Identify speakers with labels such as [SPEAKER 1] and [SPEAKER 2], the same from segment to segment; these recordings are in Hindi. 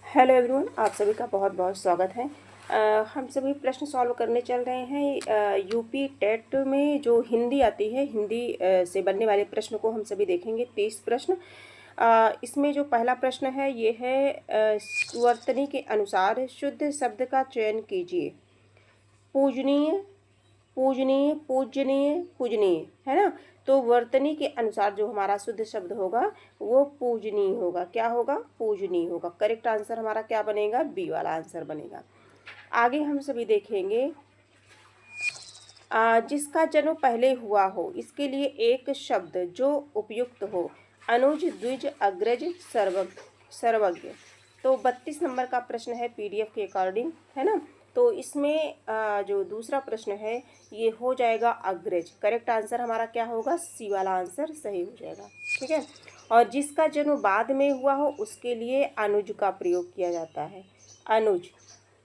[SPEAKER 1] हेलो एवरीवन, आप सभी का बहुत बहुत स्वागत है। हम सभी प्रश्न सॉल्व करने चल रहे हैं। यूपी टेट में जो हिंदी आती है, हिंदी से बनने वाले प्रश्न को हम सभी देखेंगे। 30 प्रश्न। इसमें जो पहला प्रश्न है ये है, वर्तनी के अनुसार शुद्ध शब्द का चयन कीजिए। पूजनीय, पूजनीय, पूजनीय, पूजनीय, है ना। तो वर्तनी के अनुसार जो हमारा शुद्ध शब्द होगा वो पूजनीय होगा। क्या होगा? पूजनीय होगा। करेक्ट आंसर हमारा क्या बनेगा? बी वाला आंसर बनेगा। आगे हम सभी देखेंगे, जिसका जन्म पहले हुआ हो इसके लिए एक शब्द जो उपयुक्त हो। अनुज, द्विज, अग्रज, सर्वज्ञ। तो 32 नंबर का प्रश्न है पीडीएफ के अकॉर्डिंग, है ना। तो इसमें जो दूसरा प्रश्न है ये हो जाएगा अग्रज। करेक्ट आंसर हमारा क्या होगा? सी वाला आंसर सही हो जाएगा। ठीक है। और जिसका जन्म बाद में हुआ हो उसके लिए अनुज का प्रयोग किया जाता है। अनुज,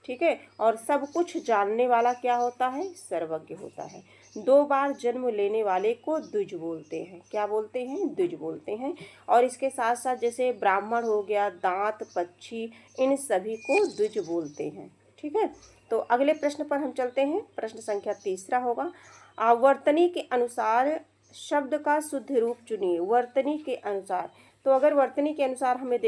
[SPEAKER 1] ठीक है। और सब कुछ जानने वाला क्या होता है? सर्वज्ञ होता है। 2 बार जन्म लेने वाले को द्विज बोलते हैं। क्या बोलते हैं? द्विज बोलते हैं। और इसके साथ साथ जैसे ब्राह्मण हो गया, दांत, पक्षी, इन सभी को द्विज बोलते हैं। ठीक है। तो अगले प्रश्न पर हम चलते हैं। प्रश्न संख्या 3 होगा। वर्तनी के अनुसार शब्द का शुद्ध रूप चुनिए। वर्तनी के अनुसार, तो अगर वर्तनी के अनुसार हमें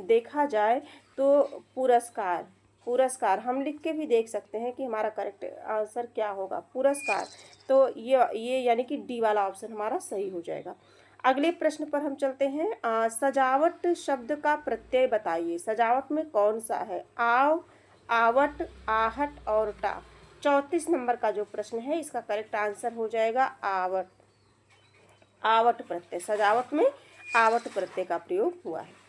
[SPEAKER 1] देखा जाए तो पुरस्कार, पुरस्कार हम लिख के भी देख सकते हैं कि हमारा करेक्ट आंसर क्या होगा? पुरस्कार। तो ये यानी कि डी वाला ऑप्शन हमारा सही हो जाएगा। अगले प्रश्न पर हम चलते हैं। सजावट शब्द का प्रत्यय बताइए। सजावट में कौन सा है? आव, आवट, आहट और टा। 34 नंबर का जो प्रश्न है इसका करेक्ट आंसर हो जाएगा आवट। आवट प्रत्यय, सजावट में आवट प्रत्यय का प्रयोग हुआ है।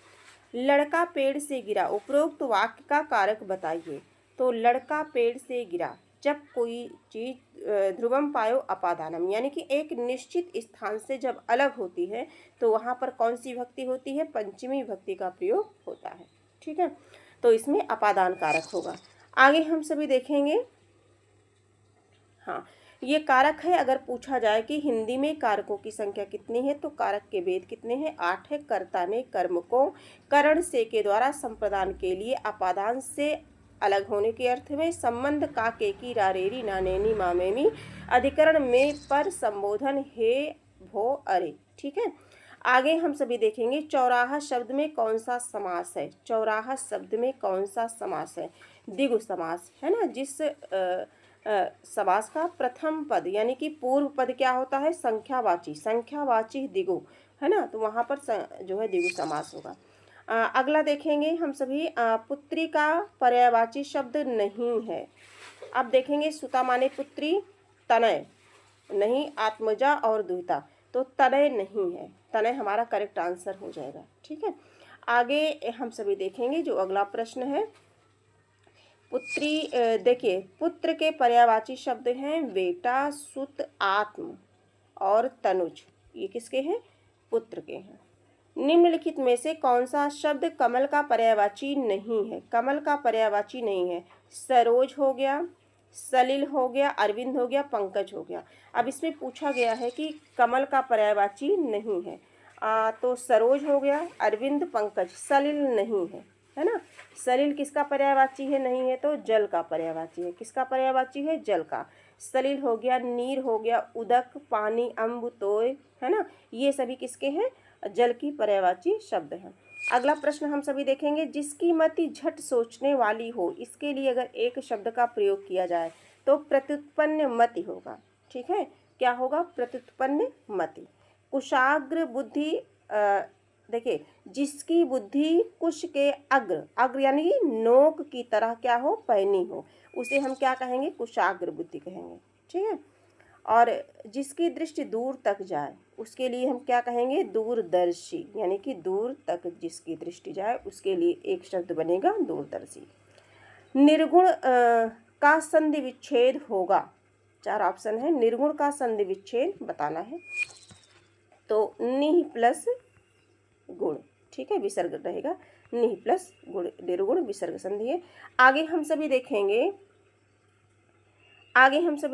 [SPEAKER 1] लड़का पेड़ से गिरा, उपरोक्त वाक्य का कारक बताइए। तो लड़का पेड़ से गिरा, जब कोई चीज ध्रुवम पायो अपादानम, यानी कि एक निश्चित स्थान से जब अलग होती है तो वहां पर कौन सी विभक्ति होती है? पंचमी विभक्ति का प्रयोग होता है। ठीक है। तो इसमें अपादान कारक होगा। आगे हम सभी देखेंगे। हाँ, ये कारक है। अगर पूछा जाए कि हिंदी में कारकों की संख्या कितनी है तो कारक के भेद कितने हैं? 8 है। कर्ता ने कर्म को करण से के द्वारा संप्रदान के लिए अपादान से अलग होने के अर्थ में, संबंध का, के की, रारेरी, नानेनी, मामेमी, अधिकरण में, पर, संबोधन, हे, भो, अरे। ठीक है। आगे हम सभी देखेंगे चौराहा शब्द में कौन सा समास है। चौराहा शब्द में कौन सा समास है? द्विगु समास, है ना। जिस समास का प्रथम पद यानी कि पूर्व पद क्या होता है? संख्यावाची, संख्यावाची द्विगु, है ना। तो वहां पर जो है द्विगु समास होगा। अगला देखेंगे हम सभी, पुत्री का पर्यायवाची शब्द नहीं है। अब देखेंगे सुता माने पुत्री, तनय नहीं, आत्मजा और दुहिता। तो तनय नहीं है, तनय हमारा करेक्ट आंसर हो जाएगा। ठीक है। आगे हम सभी देखेंगे जो अगला प्रश्न है, पुत्री, देखिए पुत्र के पर्यायवाची शब्द हैं बेटा, सुत, आत्म और तनुज। ये किसके हैं? पुत्र के हैं। निम्नलिखित में से कौन सा शब्द कमल का पर्यायवाची नहीं है? कमल का पर्यायवाची नहीं है। सरोज हो गया, सलिल हो गया, अरविंद हो गया, पंकज हो गया। अब इसमें पूछा गया है कि कमल का पर्यायवाची नहीं है। तो सरोज हो गया, अरविंद, पंकज। सलिल नहीं है ना। सलिल किसका पर्यायवाची है? नहीं है तो जल का पर्यायवाची है। किसका पर्यायवाची है? जल का। सलिल हो गया, नीर हो गया, उदक, पानी, अम्ब, तोय, है ना। ये सभी किसके हैं? जल की पर्यायवाची शब्द हैं। अगला प्रश्न हम सभी देखेंगे, जिसकी मति झट सोचने वाली हो इसके लिए अगर एक शब्द का प्रयोग किया जाए तो प्रत्युत्पन्न मति होगा। ठीक है। क्या होगा? प्रत्युत्पन्न मति। कुशाग्र बुद्धि, देखिए जिसकी बुद्धि कुश के अग्र, अग्र यानी नोक की तरह क्या हो? पैनी हो, उसे हम क्या कहेंगे? कुशाग्र बुद्धि कहेंगे। ठीक है। और जिसकी दृष्टि दूर तक जाए उसके लिए हम क्या कहेंगे? दूरदर्शी, यानी कि दूर तक जिसकी दृष्टि जाए उसके लिए एक शब्द बनेगा दूरदर्शी। निर्गुण का संधि विच्छेद होगा। 4 ऑप्शन है। निर्गुण का संधि विच्छेद बताना है तो निह प्लस गुण। ठीक है, विसर्ग रहेगा। निह प्लस गुण, निर्गुण विसर्ग संधि है। आगे हम सभी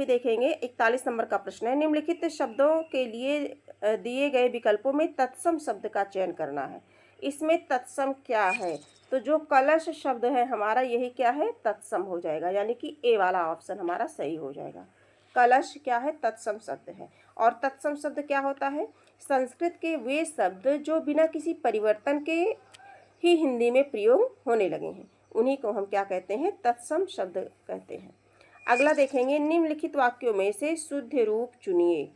[SPEAKER 1] देखेंगे 41 नंबर का प्रश्न है, निम्नलिखित शब्दों के लिए दिए गए विकल्पों में तत्सम शब्द का चयन करना है। इसमें तत्सम क्या है? तो जो कलश शब्द है हमारा यही क्या है, तत्सम हो जाएगा, यानी कि ए वाला ऑप्शन हमारा सही हो जाएगा। कलश क्या है, तत्सम शब्द है। और तत्सम शब्द क्या होता है, संस्कृत के वे शब्द जो बिना किसी परिवर्तन के ही हिंदी में प्रयोग होने लगे हैं, उन्हीं को हम क्या कहते हैं, तत्सम शब्द कहते हैं। अगला देखेंगे, निम्नलिखित वाक्यों में से शुद्ध रूप चुनिए।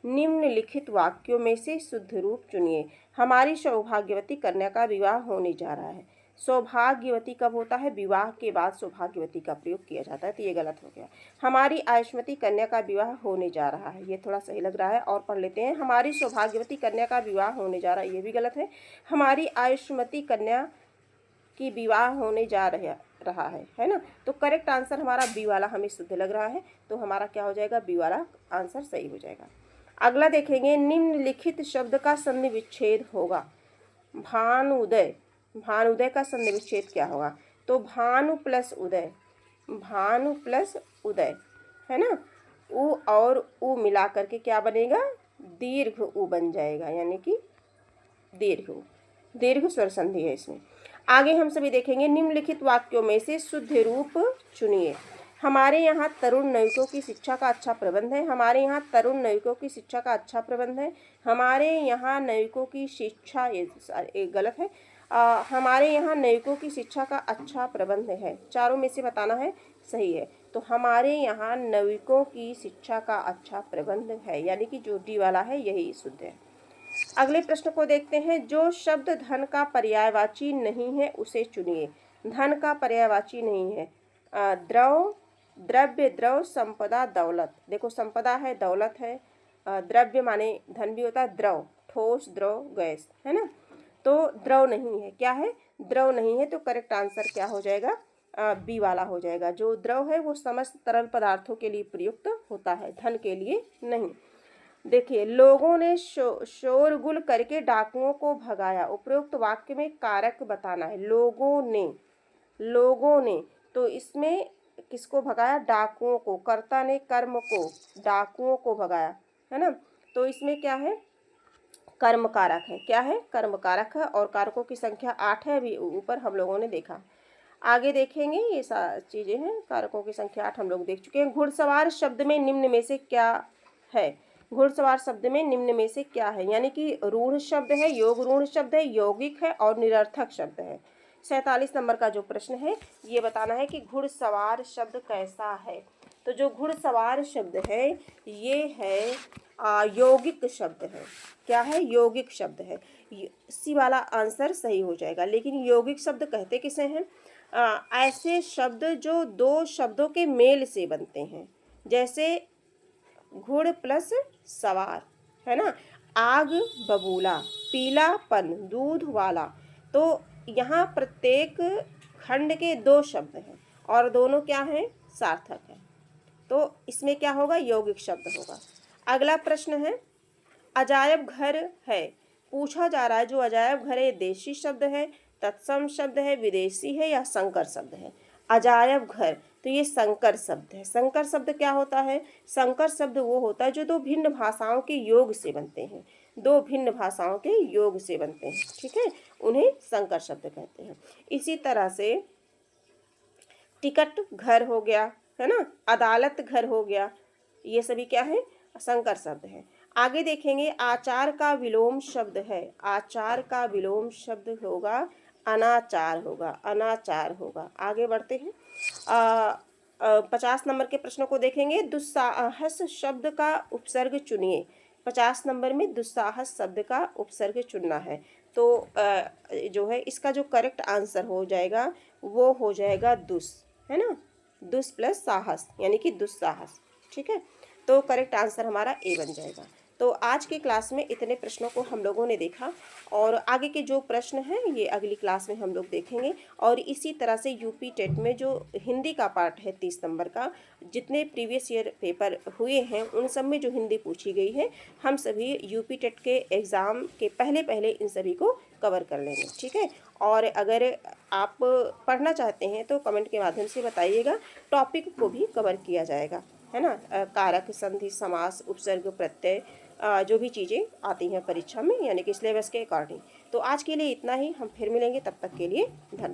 [SPEAKER 1] निम्नलिखित वाक्यों में से शुद्ध रूप चुनिए। हमारी सौभाग्यवती कन्या का विवाह होने जा रहा है। सौभाग्यवती कब होता है, विवाह के बाद सौभाग्यवती का प्रयोग किया जाता है, तो ये गलत हो गया। हमारी आयुष्मती कन्या का विवाह होने जा रहा है, ये थोड़ा सही लग रहा है। और पढ़ लेते हैं, हमारी सौभाग्यवती कन्या का विवाह होने जा रहा है, ये भी गलत है। हमारी आयुष्मती कन्या की विवाह होने जा रहा है ना। तो करेक्ट आंसर हमारा बी वाला हमें शुद्ध लग रहा है, तो हमारा क्या हो जाएगा, बी वाला आंसर सही हो जाएगा। अगला देखेंगे, निम्नलिखित शब्द का संधि विच्छेद होगा। भानुदय, भानुदय का संधि विच्छेद क्या होगा, तो भानु प्लस उदय, भानु प्लस उदय है ना। उ और उ मिला करके क्या बनेगा, दीर्घ उ बन जाएगा, यानी कि दीर्घ स्वर संधि है इसमें। आगे हम सभी देखेंगे, निम्नलिखित वाक्यों में से शुद्ध रूप चुनिए। हमारे यहाँ तरुण नाविकों की शिक्षा का अच्छा प्रबंध है। हमारे यहाँ तरुण नाविकों की शिक्षा का अच्छा प्रबंध है। हमारे यहाँ नाविकों की शिक्षा, ये गलत है। हमारे यहाँ नाविकों की शिक्षा का अच्छा प्रबंध है, चारों में से बताना है, सही है। तो हमारे यहाँ नाविकों की शिक्षा का अच्छा प्रबंध है, यानी कि जो डी वाला है यही शुद्ध है। अगले प्रश्न को देखते हैं, जो शब्द धन का पर्यायवाची नहीं है उसे चुनिए। धन का पर्यायवाची नहीं है, द्रव, द्रव्य, द्रव, संपदा, दौलत। देखो संपदा है, दौलत है, द्रव्य माने धन भी होता है, द्रव ठोस, द्रव गैस है ना। तो द्रव नहीं है, क्या है, द्रव नहीं है, तो करेक्ट आंसर क्या हो जाएगा, बी वाला हो जाएगा। जो द्रव है वो समस्त तरल पदार्थों के लिए प्रयुक्त होता है, धन के लिए नहीं। देखिए, लोगों ने शोरगुल करके डाकुओं को भगाया। उपरोक्त वाक्य में कारक बताना है। लोगों ने, तो इसमें किसको भगाया, डाकुओं को। कर्ता ने कर्म को, डाकुओं को भगाया है ना। तो इसमें क्या है, कर्म कारक है, क्या है, कर्म कारक है। और कारकों की संख्या 8 है, अभी ऊपर हम लोगों ने देखा। आगे देखेंगे, ये चीजें हैं, कारकों की संख्या 8 हम लोग देख चुके हैं। घुड़सवार शब्द में निम्न में से क्या है, घुड़सवार शब्द में निम्न में से क्या है, यानी कि रूढ़ शब्द है, योग रूढ़ शब्द है, यौगिक है और निरर्थक शब्द है। 47 नंबर का जो प्रश्न है ये बताना है कि घुड़सवार शब्द कैसा है। तो जो घुड़सवार शब्द है ये है यौगिक शब्द है, क्या है, यौगिक शब्द है। सी वाला आंसर सही हो जाएगा। लेकिन यौगिक शब्द कहते किसे हैं, ऐसे शब्द जो दो शब्दों के मेल से बनते हैं, जैसे घुड़ प्लस सवार है ना, आग बबूला, पीलापन दूध वाला। तो यहाँ प्रत्येक खंड के 2 शब्द हैं और दोनों क्या हैं, सार्थक है, तो इसमें क्या होगा, यौगिक शब्द होगा। अगला प्रश्न है, अजायब घर है, पूछा जा रहा है जो अजायब घर है देशी शब्द है, तत्सम शब्द है, विदेशी है या संकर शब्द है। अजायब घर, तो ये संकर शब्द है। संकर शब्द क्या होता है, संकर शब्द वो होता है जो दो भिन्न भाषाओं के योग से बनते हैं, दो भिन्न भाषाओं के योग से बनते हैं, ठीक है, उन्हें संकर शब्द कहते हैं। इसी तरह से टिकट घर हो गया है ना, अदालत घर हो गया, ये सभी क्या है, संकर शब्द है। आगे देखेंगे, आचार का विलोम शब्द है, आचार का विलोम शब्द होगा अनाचार होगा, अनाचार होगा। आगे बढ़ते हैं, 50 नंबर के प्रश्नों को देखेंगे। दुस्साहस शब्द का उपसर्ग चुनिए। 50 नंबर में दुस्साहस शब्द का उपसर्ग चुनना है। तो जो है इसका जो करेक्ट आंसर हो जाएगा वो हो जाएगा दुस, है ना, दुस प्लस साहस यानी कि दुस्साहस, ठीक है। तो करेक्ट आंसर हमारा ए बन जाएगा। तो आज की क्लास में इतने प्रश्नों को हम लोगों ने देखा और आगे के जो प्रश्न हैं ये अगली क्लास में हम लोग देखेंगे। और इसी तरह से यूपी टेट में जो हिंदी का पार्ट है 30 नंबर का, जितने प्रीवियस ईयर पेपर हुए हैं उन सब में जो हिंदी पूछी गई है हम सभी यूपी टेट के एग्ज़ाम के पहले इन सभी को कवर कर लेंगे, ठीक है। और अगर आप पढ़ना चाहते हैं तो कमेंट के माध्यम से बताइएगा, टॉपिक को भी कवर किया जाएगा, है ना। कारक, संधि, समास, उपसर्ग, प्रत्यय, जो भी चीज़ें आती हैं परीक्षा में यानी कि सिलेबस के अकॉर्डिंग, तो आज के लिए इतना ही, हम फिर मिलेंगे, तब तक के लिए धन्यवाद।